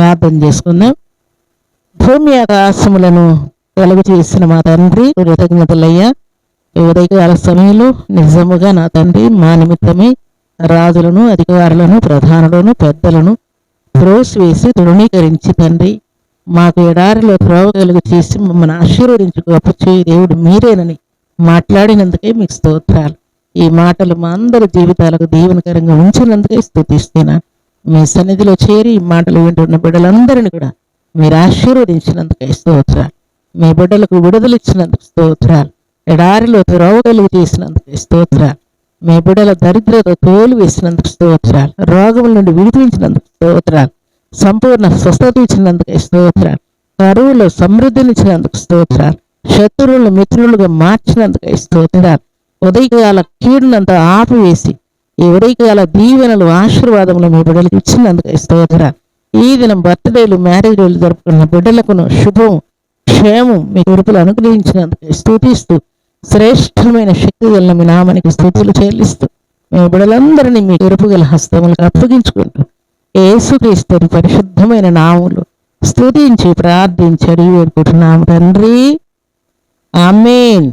ప్రార్థన చేసుకుందాం. భూమి ఆకాశములను వెలుగు చేసిన మా తండ్రి, కృతజ్ఞతలయ్యా. ఈ ఉదయకాల సమయంలో నిజముగా నా తండ్రి మా నిమిత్తమై రాజులను, అధికారులను, ప్రధానులను, పెద్దలను త్రోసివేసి తృణీకరించి తండ్రి మాకు ఎడారిలో త్రోవ కలుగు చేసి మమ్మల్ని ఆశీర్వదించి గొప్ప చేయి దేవుడు మీరేనని మాట్లాడినందుకే మీకు స్తోత్రాలు. ఈ మాటలు మా అందరి జీవితాలకు దీవెనకరంగా ఉంచినందుకే స్తుతిస్తున్నాను. మీ సన్నిధిలో చేరి ఈ మాటలు వింటున్న బిడ్డలందరినీ కూడా మీరు ఆశీర్వదించినందుకే స్తోత్రాలు. మీ బిడ్డలకు విడుదలిచ్చినందుకు స్తోత్రాలు. ఎడారిలో త్రోవ కలుగు చేసినందుకే స్తోత్రాలు. మీ బిడ్డల దరిద్రత తోలు వేసినందుకు స్తోత్రాలు. రోగముల నుండి విడిపించినందుకు స్తోత్రాలు. సంపూర్ణ స్వస్థత ఇచ్చినందుకు స్తోత్రాలు. కరువులో సమృద్ధినిచ్చినందుకు స్తోత్రాలు. శత్రువులను మిత్రులుగా మార్చినందుకు స్తోత్రాలు. ఉదయకాల కీడునంతా ఆపివేసి ఈ ఉదయకాల దీవెనలు, ఆశీర్వాదములు మీ బిడ్డలకు ఇచ్చినందుకు స్తోత్రాలు. ఈ దినం బర్త్డేలు, మ్యారేజ్లు జరుపుకున్న బిడ్డలకును శుభం, క్షేమం మీ కృపలు అనుగ్రహించినందుకు స్తుతిస్తూ శ్రేష్టమైన శక్తి గల మీ నామానికి స్తుతులు చెల్లిస్తూ మీ బిడ్డలందరినీ మీ కృపగల హస్తములకు అప్పగించుకుంటూ యేసుక్రీస్తు పరిశుద్ధమైన నామములు స్తుతించి ప్రార్థించి అడిగి వేడుకుంటున్నాము తండ్రి. ఆమేన్.